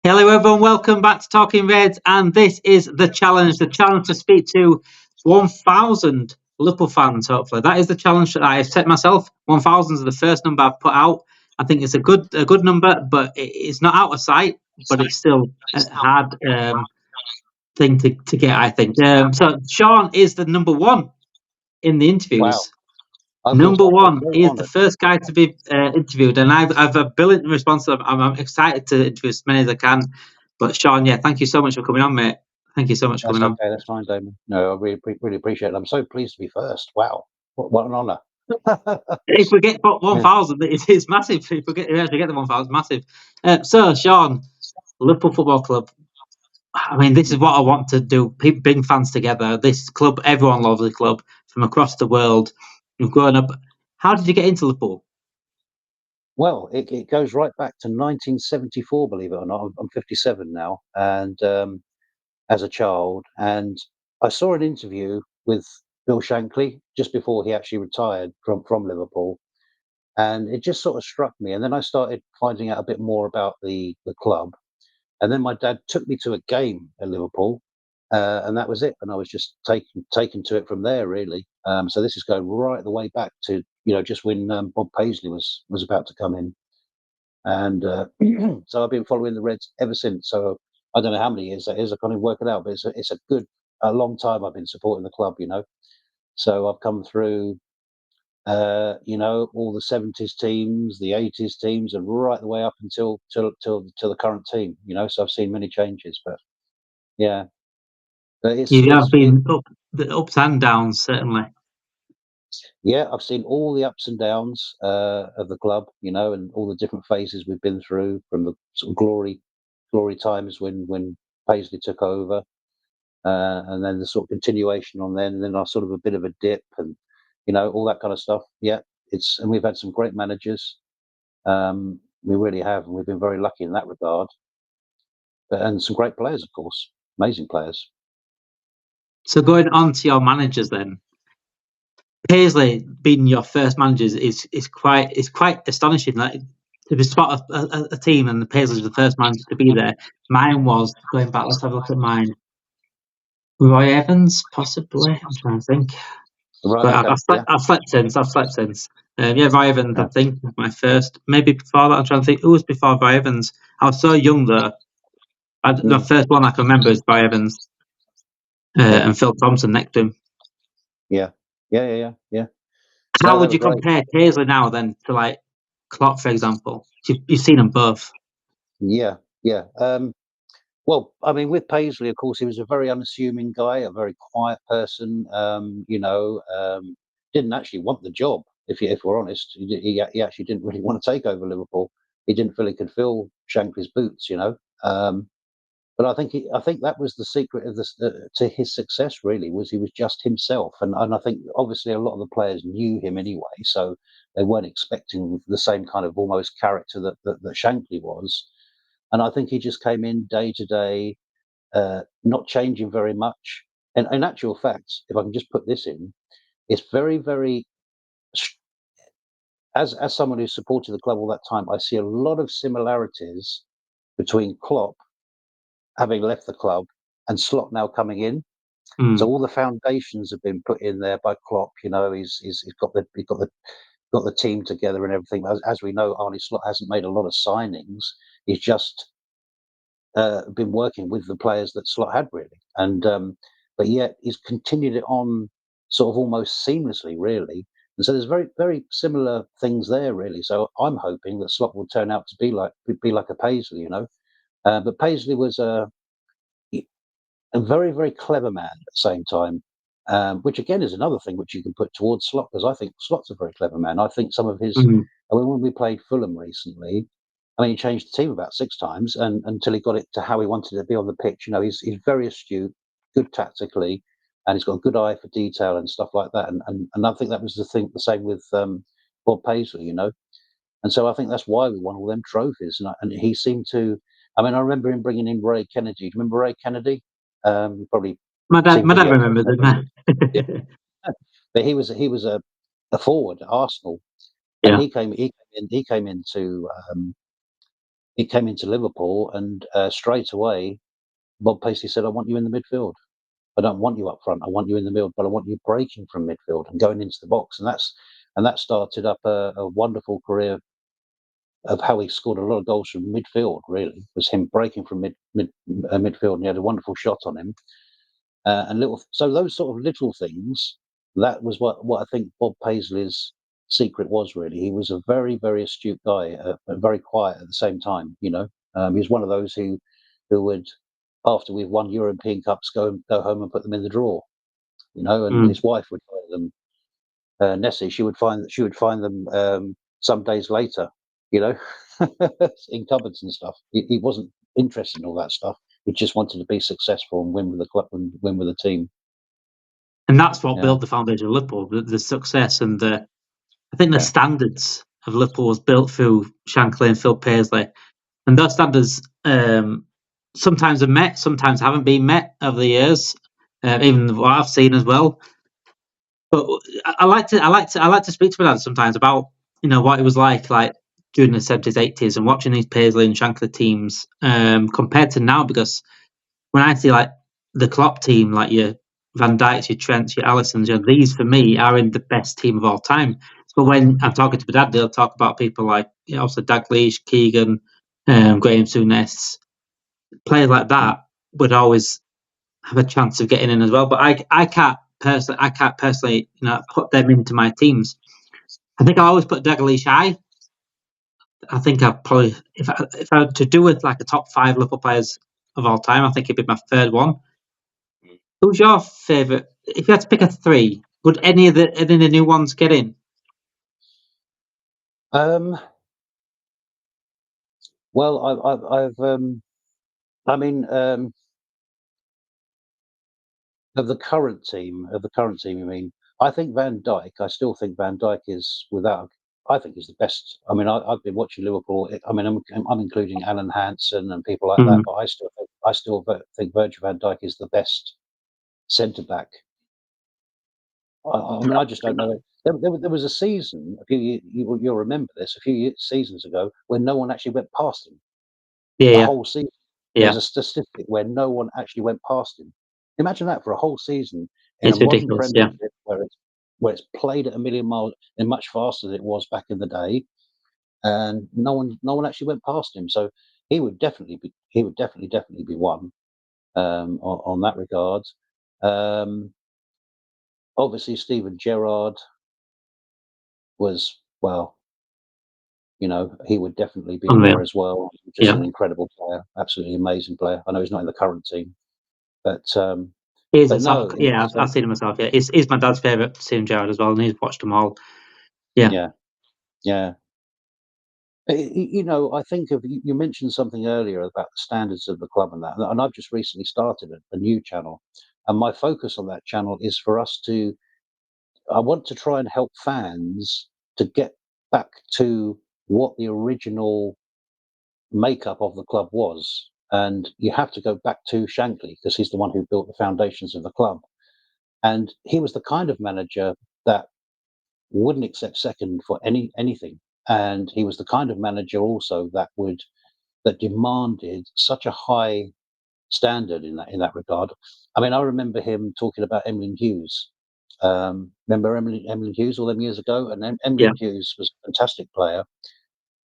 Hello, everyone. Welcome back to Talking Reds, and this is the challenge to speak to 1,000 Liverpool fans. Hopefully, that is the challenge that I have set myself. 1,000 is the first number I've put out. I think it's a good number, but it's not out of sight. But it's still a hard thing to get, I think. So Sean is the number one in the interviews. Wow. Number one, he is honored. the first guy to be interviewed, and I've a brilliant response. I'm excited to interview as many as I can. But Sean, yeah, thank you so much for coming on, mate. Thank you so much for coming on. That's fine, Damon. No, I really appreciate it. I'm so pleased to be first. Wow, what an honour. If we get 1,000, it's massive. If we actually get the 1,000, massive. So, Sean, Liverpool Football Club. I mean, this is what I want to do. Bring fans together. This club, everyone loves the club from across the world. You've grown up. How did you get into Liverpool? Well, it goes right back to 1974, believe it or not. I'm 57 now, and as a child, and I saw an interview with Bill Shankly just before he actually retired from Liverpool, and it just sort of struck me. And then I started finding out a bit more about the club, and then my dad took me to a game at Liverpool, and that was it. And I was just taken to it from there, really. So this is going right the way back to just when Bob Paisley was about to come in, and so I've been following the Reds ever since. So I don't know how many years that is. I can't even work it out, but it's a long time I've been supporting the club. So I've come through. All the 70s teams, the 80s teams, and right the way up until the current team. So I've seen many changes, but yeah. But You have been the ups and downs, certainly. Yeah, I've seen all the ups and downs of the club, and all the different phases we've been through, from the sort of glory times when Paisley took over, and then the sort of continuation on then, and then sort of a bit of a dip, and all that kind of stuff. Yeah, and we've had some great managers. We really have, and we've been very lucky in that regard. And some great players, of course, amazing players. So going on to your managers then, Paisley being your first manager is quite astonishing. Like, to be spot a team and the Paisley's the first manager to be there. Mine was going back. Let's have a look at mine. Roy Evans, possibly. I'm trying to think. Right, But okay, I've slept since. Roy Evans, I think, was my first. Maybe before that, I'm trying to think. Who was before Roy Evans? I was so young though. The first one I can remember is Roy Evans, and Phil Thompson next to him. Yeah. How would you compare Paisley now then to like Klopp, for example? You've seen them both. Yeah. Well, I mean, with Paisley, of course, he was a very unassuming guy, a very quiet person. Didn't actually want the job, if we're honest. He actually didn't really want to take over Liverpool. He didn't feel he could fill Shankly's boots, But I think that was the secret of to his success. Really, was he was just himself, and I think obviously a lot of the players knew him anyway, so they weren't expecting the same kind of almost character that Shankly was. And I think he just came in day to day, not changing very much. And in actual fact, if I can just put this in, it's very, very. As someone who supported the club all that time, I see a lot of similarities between Klopp having left the club and Slot now coming in. So all the foundations have been put in there by Klopp. He's got the team together and everything. As we know, Arne Slot hasn't made a lot of signings. He's just been working with the players that Slot had, really. And but yet he's continued it on sort of almost seamlessly, really. And so there's very, very similar things there, really. So I'm hoping that Slot will turn out to be like a Paisley, But Paisley was a very, very clever man at the same time, which again is another thing which you can put towards Slot, because I think Slot's a very clever man. I think some of his, I mean, when we played Fulham recently, I mean, he changed the team about 6 times, and until he got it to how he wanted to be on the pitch. He's very astute, good tactically, and he's got a good eye for detail and stuff like that. And I think that was the same with Bob Paisley, And so I think that's why we won all them trophies. And he seemed to. I mean, I remember him bringing in Ray Kennedy. Do you remember Ray Kennedy? Probably. My dad remembers him. Yeah. But he was a forward at Arsenal, and he came into he came into Liverpool, and straight away, Bob Paisley said, "I want you in the midfield. I don't want you up front. I want you in the middle, but I want you breaking from midfield and going into the box." And that started up a wonderful career of how he scored a lot of goals from midfield. Really, was him breaking from midfield, and he had a wonderful shot on him. So those sort of little things. That was what I think Bob Paisley's secret was. Really, he was a very, very astute guy, but very quiet at the same time. He was one of those who would, after we've won European Cups, go home and put them in the drawer. And his wife would find them. Nessie, she would find them some days later. In cupboards and stuff. He wasn't interested in all that stuff. He just wanted to be successful and win with the club and win with the team. And that's what built the foundation of Liverpool, the success and I think the standards of Liverpool was built through Shankly and Phil Paisley. And those standards sometimes are met, sometimes haven't been met over the years, even what I've seen as well. But I like to speak to my dad sometimes about what it was like during the 70s, 80s, and watching these Paisley and Shankly teams compared to now, because when I see the Klopp team, like your Van Dijks, your Trents, your Alissons, these for me are in the best team of all time. But when I'm talking to my dad, they'll talk about people like also Dalglish, Keegan, Graham Souness, players like that would always have a chance of getting in as well. But I can't personally put them into my teams. I think I always put Dalglish high. I think I probably, if I were to do with a top 5 Liverpool players of all time, I think it'd be my third one. Who's your favourite? If you had to pick a 3, would any of the new ones get in? Well, of the current team, you mean? I think Van Dijk. I still think Van Dijk is I think he's the best. I mean, I've been watching Liverpool. I mean, I'm including Alan Hansen and people like that, but I still think Virgil van Dijk is the best centre back. I mean, I just don't know. There was a season, you'll remember this, a few seasons ago, when no one actually went past him. Yeah, whole season. There was a statistic where no one actually went past him. Imagine that for a whole season in it's a modern ridiculous. Premiership where it's played at a million miles and much faster than it was back in the day, and no one actually went past him. So he would definitely be one on that regard. Obviously, Steven Gerrard was he would definitely be in there as well. Just an incredible player, absolutely amazing player. I know he's not in the current team, but I've seen him myself. Yeah, he's my dad's favourite, Steven Gerrard as well, and he's watched them all. Yeah. I think you mentioned something earlier about the standards of the club and that, and I've just recently started a new channel, and my focus on that channel is for us I want to try and help fans to get back to what the original makeup of the club was. And you have to go back to Shankly because he's the one who built the foundations of the club. And he was the kind of manager that wouldn't accept second for anything. And he was the kind of manager also that demanded such a high standard in that regard. I mean, I remember him talking about Emlyn Hughes. Remember Emlyn Hughes all them years ago? And Emlyn Hughes was a fantastic player.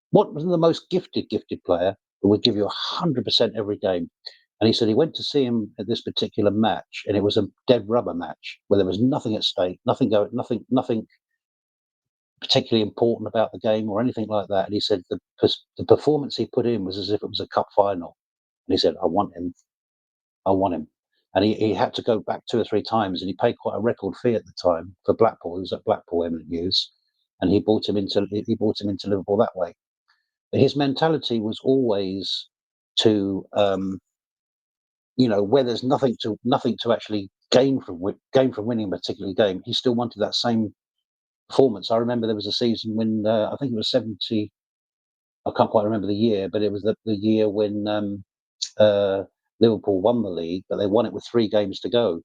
What was the most gifted player who would give you 100% every game? And he said he went to see him at this particular match, and it was a dead rubber match where there was nothing at stake, nothing particularly important about the game or anything like that. And he said the performance he put in was as if it was a cup final. And he said, I want him. And he had to go back 2 or 3 times, and he paid quite a record fee at the time for Blackpool. He was at Blackpool, Emlyn Hughes, and he brought him into Liverpool that way. But his mentality was always to, where there's nothing to actually gain from winning a particular game. He still wanted that same performance. I remember there was a season when I think it was 70. I can't quite remember the year, but it was the year when Liverpool won the league, but they won it with 3 games to go.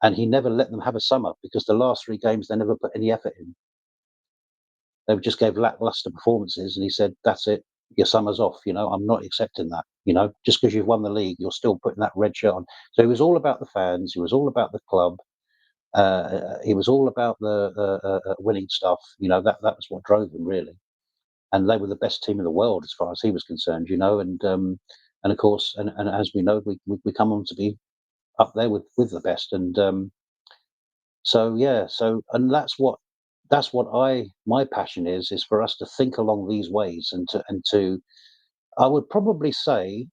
And he never let them have a sum up because the last 3 games they never put any effort in. They just gave lackluster performances, and he said, "That's it. your summer's off. I'm not accepting that. Just because you've won the league, you're still putting that red shirt on. So it was all about the fans. It was all about the club. It was all about the winning stuff. That was what drove him really. And they were the best team in the world as far as he was concerned. And of course, and as we know, we come on to be up there with the best. And and that's what my passion is for us to think along these ways and to I would probably say,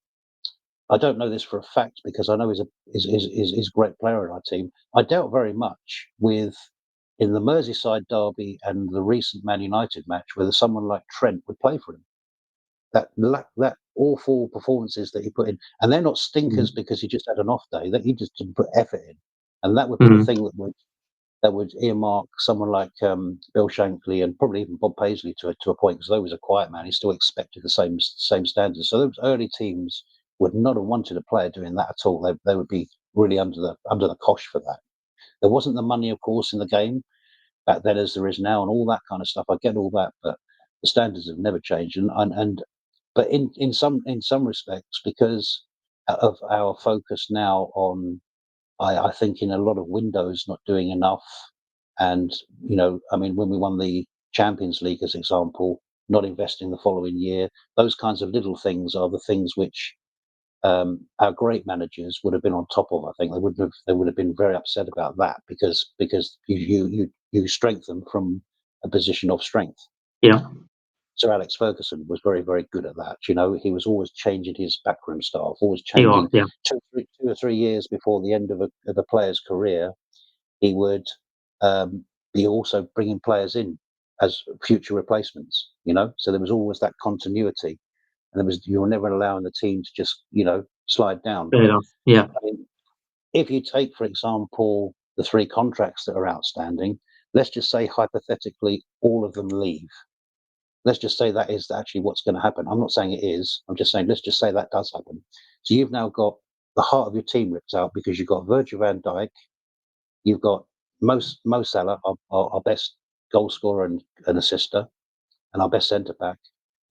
I don't know this for a fact because I know he's a great player in our team. I doubt very much in the Merseyside derby and the recent Man United match whether someone like Trent would play for him. That awful performances that he put in, and they're not stinkers because he just had an off day. That he just didn't put effort in, and that would be the thing that would earmark someone like Bill Shankly and probably even Bob Paisley to a point, because though he was a quiet man, he still expected the same standards. So those early teams would not have wanted a player doing that at all. They would be really under the cosh for that. There wasn't the money, of course, in the game back then as there is now, and all that kind of stuff. I get all that, but the standards have never changed. But in some respects, because of our focus now on, I think in a lot of windows not doing enough, and when we won the Champions League, as example, not investing the following year, those kinds of little things are the things which our great managers would have been on top of. I think they would have been very upset about that because you strengthen from a position of strength. Yeah. Sir Alex Ferguson was very, very good at that. He was always changing his backroom staff, always changing. 2 or 3 years before the end of the player's career, he would be also bringing players in as future replacements. So there was always that continuity, and you were never allowing the team to just slide down. Yeah. I mean, if you take, for example, the 3 contracts that are outstanding, let's just say hypothetically all of them leave. Let's just say that is actually what's going to happen. I'm not saying it is. I'm just saying let's just say that does happen. So you've now got the heart of your team ripped out because you've got Virgil van Dijk, you've got Mo Salah, our best goal scorer and assister, and our best centre back,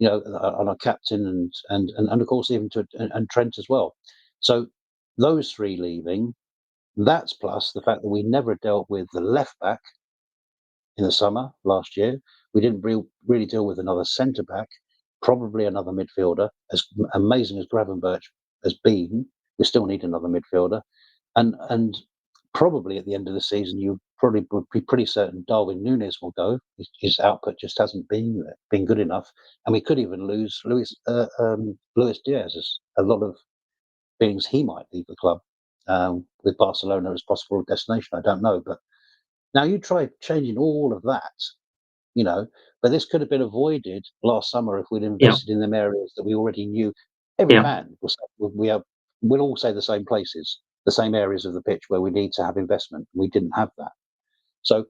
and our captain, and of course even and Trent as well. So those 3 leaving, that's plus the fact that we never dealt with the left back in the summer last year. We didn't really deal with another centre back, probably another midfielder. As amazing as Gravenberch has been, we still need another midfielder, and probably at the end of the season, you probably would be pretty certain Darwin Núñez will go. His output just hasn't been good enough, and we could even lose Luis Diaz. As a lot of things, he might leave the club with Barcelona as possible destination. I don't know, but now you try changing all of that, but this could have been avoided last summer if we'd invested in them areas that we already knew. Every fan will all say the same places, the same areas of the pitch where we need to have investment. We didn't have that. So,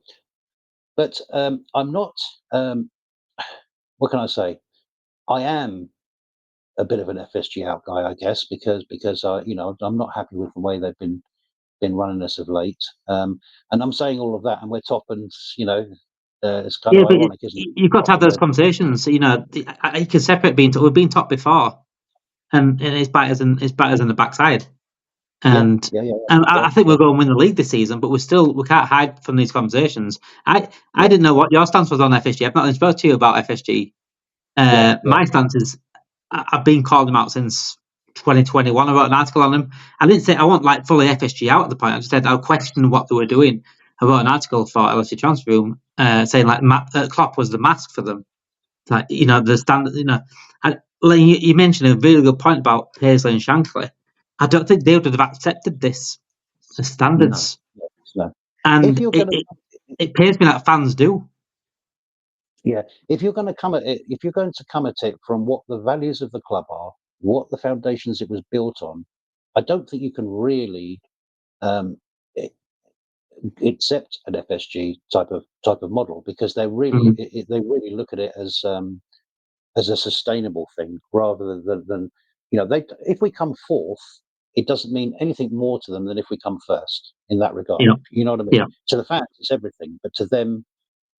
but I'm not, what can I say? I am a bit of an FSG out guy, I guess, because I'm not happy with the way they've been running us of late. And I'm saying all of that, and we're top, and it's kind of ironic, isn't it? You've got to have those conversations. You can separate we've been top before, and it's batters in the backside. And I think we'll go and win the league this season, but we can't hide from these conversations. I didn't know what your stance was on FSG. I've not even spoken to you about FSG. My stance is I've been calling them out since 2021. I wrote an article on them. I didn't say I want fully FSG out at the point. I just said I questioned what they were doing. I wrote an article for LFC Transfer Room saying Klopp was the mask for them. The standard. You mentioned a really good point about Paisley and Shankly. I don't think they would have accepted this as standards. No. And it pains me that fans do. Yeah, if you're going to come at it from what the values of the club are, what the foundations it was built on, I don't think you can really accept an FSG type of model, because they really look at it as a sustainable thing rather than if we come fourth, it doesn't mean anything more to them than if we come first in that regard. You know what I mean? To the fans, it's everything, but to them,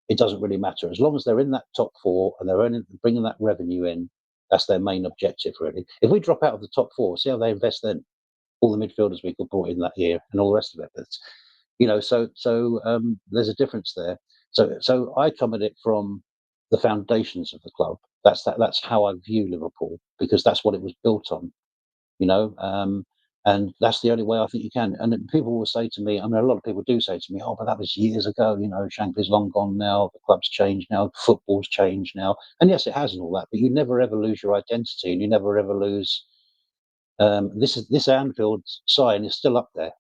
it doesn't really matter as long as they're in that top 4 and they're bringing that revenue in. That's their main objective, really. If we drop out of the top four, see how they invest then. All the midfielders we could brought in that year and all the rest of it. But, so there's a difference there. So I come at it from the foundations of the club. That's how I view Liverpool, because that's what it was built on, and that's the only way I think you can. And people will say to me, I mean, a lot of people do say to me, "Oh, but that was years ago. Shankly's long gone now. The club's changed now. Football's changed now." And yes, it has and all that. But you never ever lose your identity, and you never ever lose. This Anfield sign is still up there,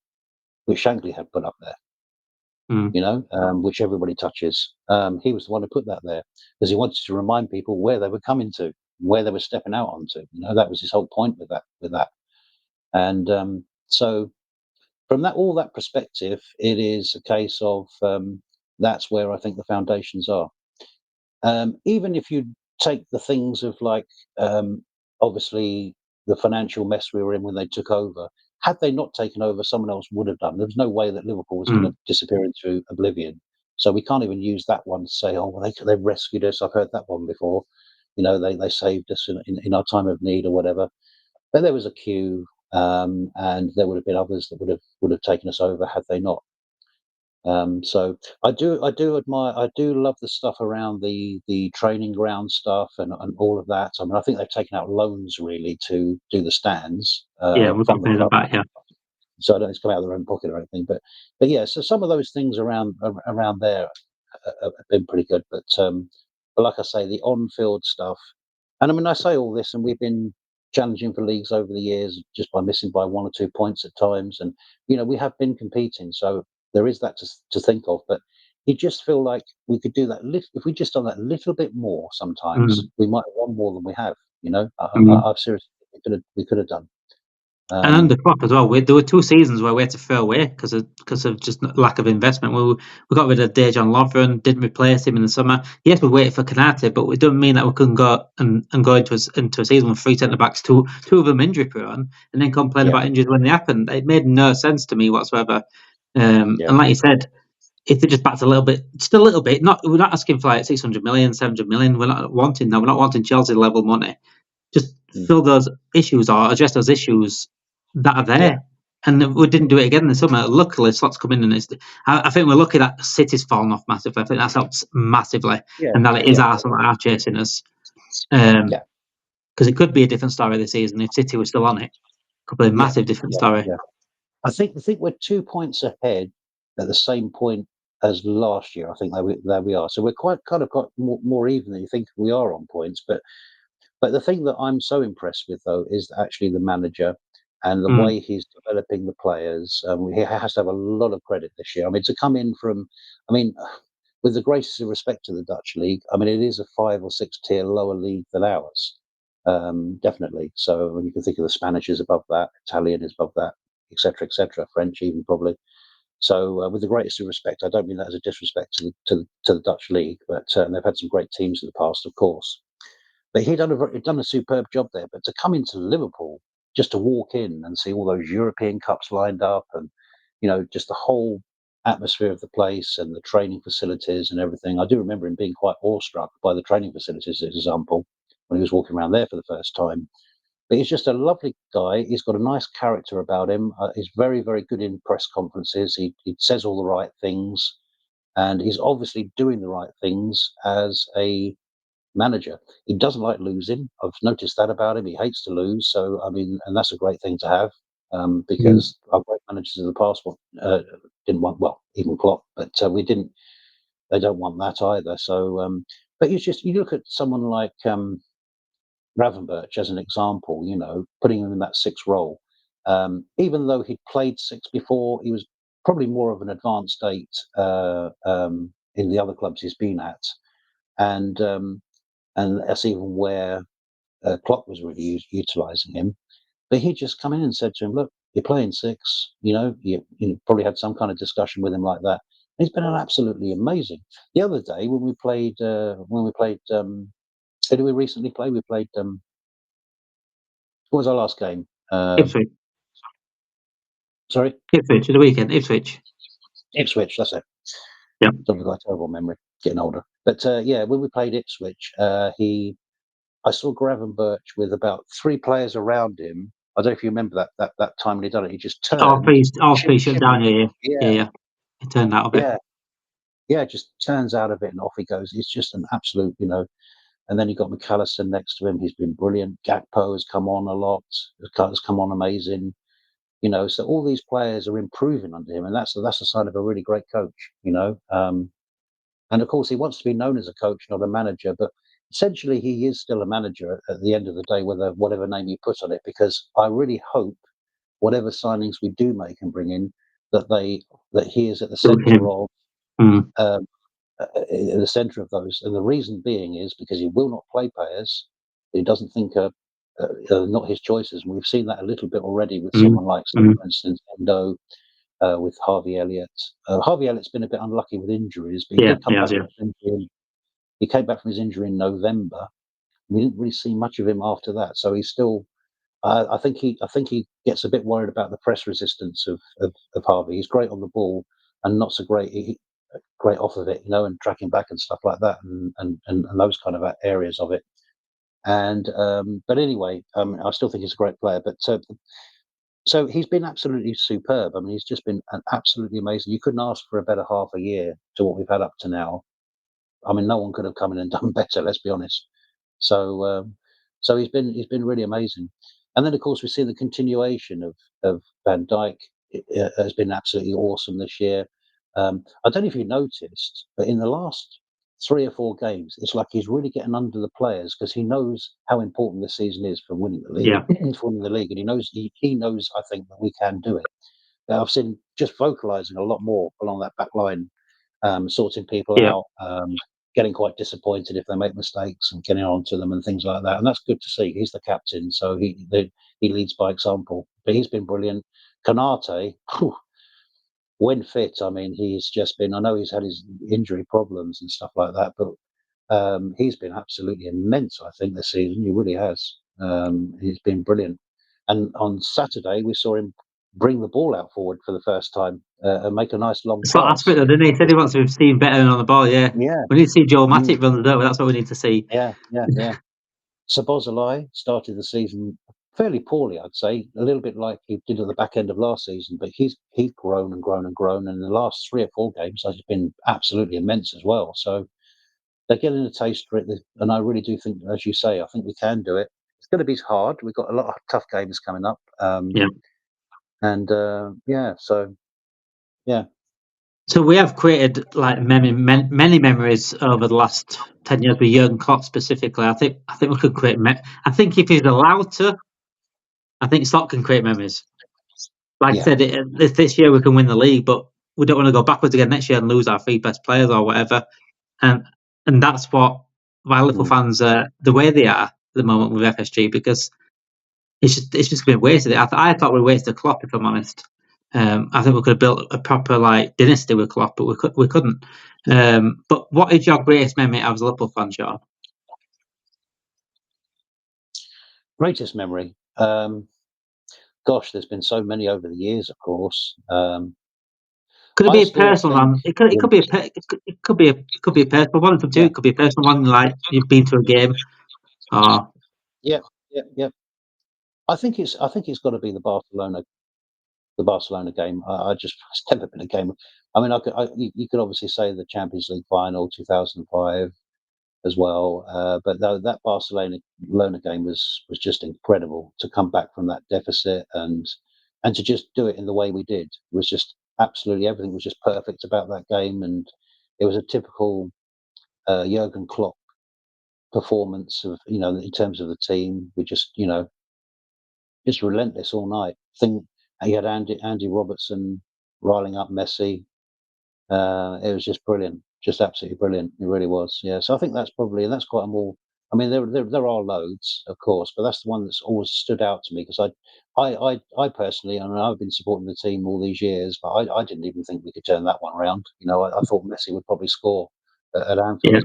which Shankly had put up there. Which everybody touches. He was the one who put that there because he wanted to remind people where they were coming to, where they were stepping out onto. That was his whole point with that. And so, from all that perspective, it is a case of that's where I think the foundations are. Even if you take the things of obviously the financial mess we were in when they took over. Had they not taken over, someone else would have done. There was no way that Liverpool was going to disappear into oblivion. So we can't even use that one to say, "Oh, well, they rescued us." I've heard that one before. They saved us in our time of need or whatever. But there was a queue, and there would have been others that would have taken us over had they not. So I do admire, I do love the stuff around the training ground stuff and all of that. I mean, I think they've taken out loans really to do the stands. We've got to pay them back. Yeah. So I don't think it's come out of their own pocket or anything, but yeah. So some of those things around there have been pretty good. But like I say, the on-field stuff, and I mean, I say all this, and we've been challenging for leagues over the years just by missing by 1 or 2 points at times, and we have been competing. So there is that to think of, but you just feel like we could do that if we just done that a little bit more. Sometimes we might have won more than we have. I've seriously we could have done. And under Klopp as well, there were 2 seasons where we had to throw away because of just lack of investment. We got rid of Dejan Lovren, didn't replace him in the summer. Yes, we waited for Konate, but it doesn't mean that we couldn't go and go into a season with 3 centre backs, two of them injury prone, and then complain about injuries when they happened. It made no sense to me whatsoever. And like you said, if they just backed a little bit, just a little bit, we're not asking for like 600 million, 700 million. We're not wanting that. We're not wanting Chelsea level money. Just fill those issues or address those issues that are there. And we didn't do it again in the summer. Luckily, slots come in, and I think we're lucky that City's fallen off massively. I think that's helped massively, and that it is Arsenal that are chasing us. Because it could be a different story this season if City was still on it. Could be a massive different story. Yeah. I think we're 2 points ahead at the same point as last year. I think there we are. So we're quite kind of got more even than you think we are on points. But the thing that I'm so impressed with though is actually the manager. And the way he's developing the players, he has to have a lot of credit this year. I mean, to come in from, with the greatest respect to the Dutch league, I mean, it is a 5 or 6 tier lower league than ours, definitely. So when you can think of the Spanish is above that, Italian is above that, etc., French even probably. So with the greatest respect, I don't mean that as a disrespect to the Dutch league, but they've had some great teams in the past, of course. But he'd done a superb job there. But to come into Liverpool, just to walk in and see all those European Cups lined up and, just the whole atmosphere of the place and the training facilities and everything. I do remember him being quite awestruck by the training facilities, for example, when he was walking around there for the first time. But he's just a lovely guy. He's got a nice character about him. He's very, very good in press conferences. He says all the right things. And he's obviously doing the right things as a manager. He doesn't like losing. I've noticed that about him. He hates to lose. So, and that's a great thing to have because our great managers in the past didn't want, well, even Klopp, but they don't want that either. So, but you look at someone like Gravenberch as an example, putting him in that 6 role. Even though he'd played 6 before, he was probably more of an advanced 8 in the other clubs he's been at. And that's even where Klopp was really utilising him. But he just come in and said to him, "Look, you're playing 6. You probably had some kind of discussion with him like that. And he's been absolutely amazing. The other day when we played, who did we recently play? We played. What was our last game? Ipswich. Sorry, Ipswich the weekend. Ipswich. That's it. Yeah, I've got a terrible memory, getting older. But when we played Ipswich, he I saw Gravenberch with about 3 players around him. I don't know if you remember that time when he done it. He just turned. All three shut down. Yeah. He turned out of it. Yeah, just turns out of it and off he goes. It's just an absolute, And then you got McAllister next to him. He's been brilliant. Gakpo has come on a lot. Has come on amazing. So all these players are improving under him, and that's a sign of a really great coach. And of course, he wants to be known as a coach, not a manager. But essentially, he is still a manager at the end of the day, whatever name you put on it. Because I really hope whatever signings we do make and bring in, that he is at the centre of the centre of those. And the reason being is because he will not play players he doesn't think are not his choices. And we've seen that a little bit already with someone like, for instance, Endo, with Harvey Elliott. Harvey Elliott's been a bit unlucky with injuries, but he did come back from his injury. He came back from his injury in November. We didn't really see much of him after that. So he's still. I think he gets a bit worried about the press resistance of Harvey. He's great on the ball and not so great off of it, and tracking back and stuff like that, and those kind of areas of it. And but anyway, I still think he's a great player. But so he's been absolutely superb. I mean, he's just been absolutely amazing. You couldn't ask for a better half a year to what we've had up to now. I mean, no one could have come in and done better. Let's be honest. So he's been really amazing. And then of course we see the continuation of Van Dijk. It has been absolutely awesome this year. I don't know if you noticed, but in the last 3 or 4 games, it's like he's really getting under the players because he knows how important this season is for winning the league. For winning the league, and he knows. I think that we can do it. I've seen just vocalising a lot more along that back line, sorting people out, getting quite disappointed if they make mistakes and getting on to them and things like that. And that's good to see. He's the captain, so he leads by example. But he's been brilliant. Konate, when fit, I mean, he's just been. I know he's had his injury problems and stuff like that, but he's been absolutely immense. I think this season he really has. He's been brilliant. And on Saturday we saw him bring the ball out forward for the first time and make a nice long pass. That's it, didn't he? He said he wants to be seen better on the ball. Yeah. We need to see Joe Matic run, don't we? That's what we need to see. Yeah. Szoboszlai started the season fairly poorly, I'd say, a little bit like he did at the back end of last season, but he's grown and grown and grown, and the last 3 or 4 games has been absolutely immense as well. So they're getting a taste for it, and I really do think, as you say, I think we can do it. It's going to be hard. We've got a lot of tough games coming up. So we have created like many memories over the last 10 years with Jurgen Klopp specifically. I think we could create. I think if he's allowed to, I think Slot can create memories. Like I said, this year we can win the league, but we don't want to go backwards again next year and lose our 3 best players or whatever. And that's what why Liverpool fans are the way they are at the moment with FSG, because it's just been wasted. I thought we wasted Klopp, if I'm honest. I think we could have built a proper dynasty with Klopp, but we couldn't. But what is your greatest memory as a Liverpool fan, Sean? Greatest memory? Gosh, there's been so many over the years, of course. Could it be a personal one? It could be a personal one from two. It could be a personal one, like you've been to a game. Yeah. I think it's got to be the Barcelona game. It's never been a game. I mean, you could obviously say the Champions League final 2005 as well, but that Barcelona game was just incredible to come back from that deficit and to just do it in the way we did. It was just absolutely everything was just perfect about that game, and it was a typical Jurgen Klopp performance of in terms of the team. We just just relentless all night. He had Andy Robertson riling up Messi. It was just brilliant, just absolutely brilliant. It really was. Yeah. So I think that's quite a more. I mean, there are loads, of course, but that's the one that's always stood out to me because I personally, and I've been supporting the team all these years, but I didn't even think we could turn that one around. I thought Messi would probably score at Anfield,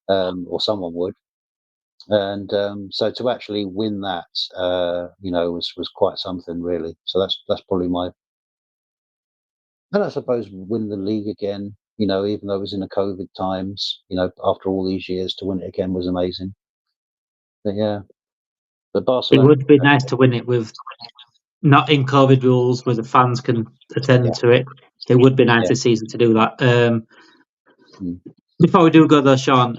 or someone would. And so to actually win that, was quite something, really. So that's probably my. And I suppose win the league again, even though it was in the COVID times, after all these years, to win it again was amazing. But yeah, but It Barcelona. would be nice to win it with not in COVID rules, where the fans can attend to it. It would be nice this season to do that. Before we do go though, Sean,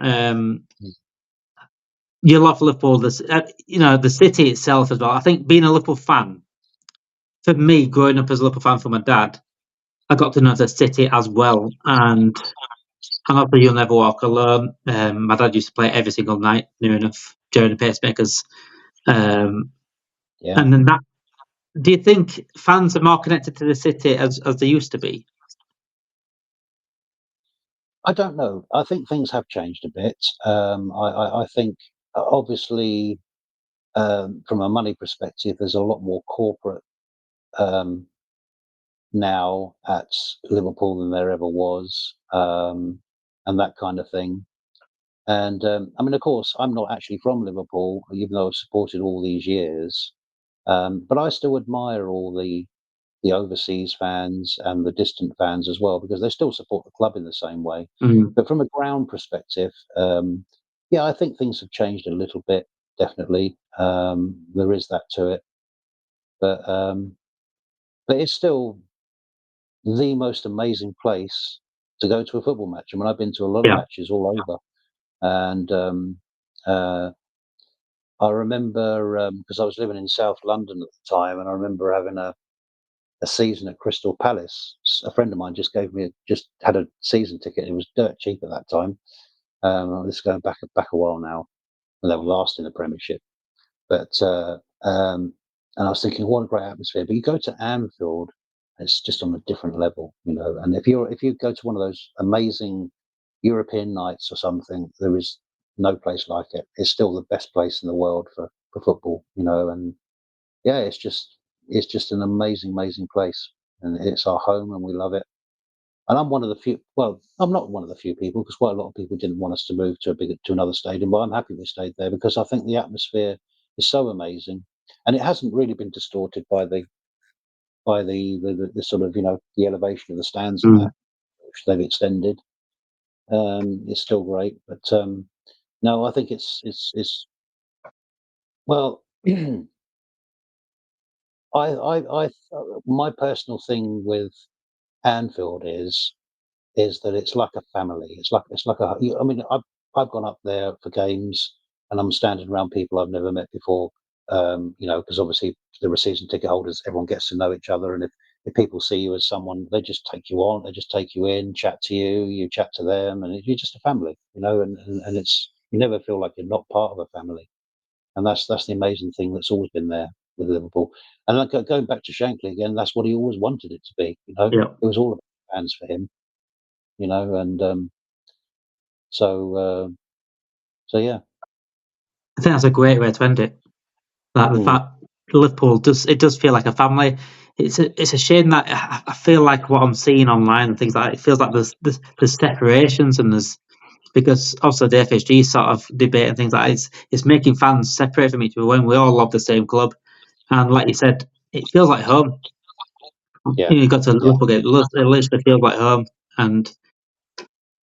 you love Liverpool. The city itself as well. I think being a Liverpool fan, for me, growing up as a Liverpool fan for my dad, I got to know the city as well. And obviously, You'll Never Walk Alone. My dad used to play it every single night, near enough, during the pacemakers. And then that. Do you think fans are more connected to the city as they used to be? I don't know. I think things have changed a bit. I think obviously from a money perspective, there's a lot more corporate now at Liverpool than there ever was, and that kind of thing. And I mean, of course, I'm not actually from Liverpool, even though I've supported all these years. But I still admire all the overseas fans and the distant fans as well, because they still support the club in the same way. But from a ground perspective, yeah, I think things have changed a little bit. Definitely, there is that to it. But it's still the most amazing place to go to a football match. I mean, I've been to a lot of matches all over, and I remember because I was living in South London at the time, and I remember having a season at Crystal Palace. A friend of mine just had a season ticket. It was dirt cheap at that time. This is going back a while now, and they were last in the Premiership. But and I was thinking, what a great atmosphere. But you go to Anfield, it's just on a different level, you know. And if you go to one of those amazing European nights or something, there is no place like it. It's still the best place in the world for football, you know. And yeah, it's just an amazing place, and it's our home, and we love it. And I'm one of the few. Well, I'm not one of the few people, because quite a lot of people didn't want us to move to another stadium. But I'm happy we stayed there, because I think the atmosphere is so amazing, and it hasn't really been distorted by the sort of, you know, the elevation of the stands and that, which they've extended. It's still great, but no, I think it's well. I my personal thing with Anfield is that it's like a family. It's like a. I mean, I've gone up there for games, and I'm standing around people I've never met before. You know, because obviously there are season ticket holders. Everyone gets to know each other, and if people see you as someone, they just take you on. They just take you in, chat to you, you chat to them, and you're just a family. You know, and it's, you never feel like you're not part of a family, and that's the amazing thing that's always been there with Liverpool. And like, going back to Shankly again, that's what he always wanted it to be. You know, it was all about fans for him. You know, and so yeah. I think that's a great way to end it. Like the fact Liverpool does feel like a family. It's a shame that I feel like what I'm seeing online and things like that, it feels like there's separations, and because also the FSG sort of debate and things like that, it's making fans separate from each other when we all love the same club. And like you said, it feels like home. Yeah. You got to Liverpool game, it literally feels like home. And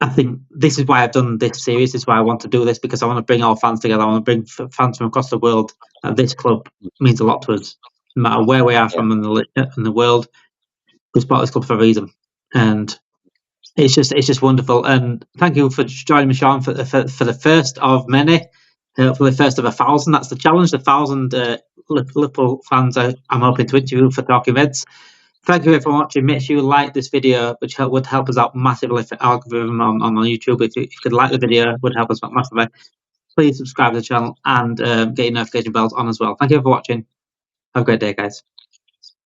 I think this is why I've done this series. This is why I want to do this, because I want to bring all fans together. I want to bring fans from across the world. And this club means a lot to us, no matter where we are from in the world. We support this club for a reason, and it's just wonderful. And thank you for joining me, Sean, for the first of many, hopefully the first of 1,000. That's the challenge. 1,000 Liverpool fans I'm hoping to interview for Talking Reds. Thank you everyone for watching. Make sure you like this video, which would help us out massively for algorithm on YouTube. If you could like the video, it would help us out massively. Please subscribe to the channel and get your notification bells on as well. Thank you for watching. Have a great day, guys.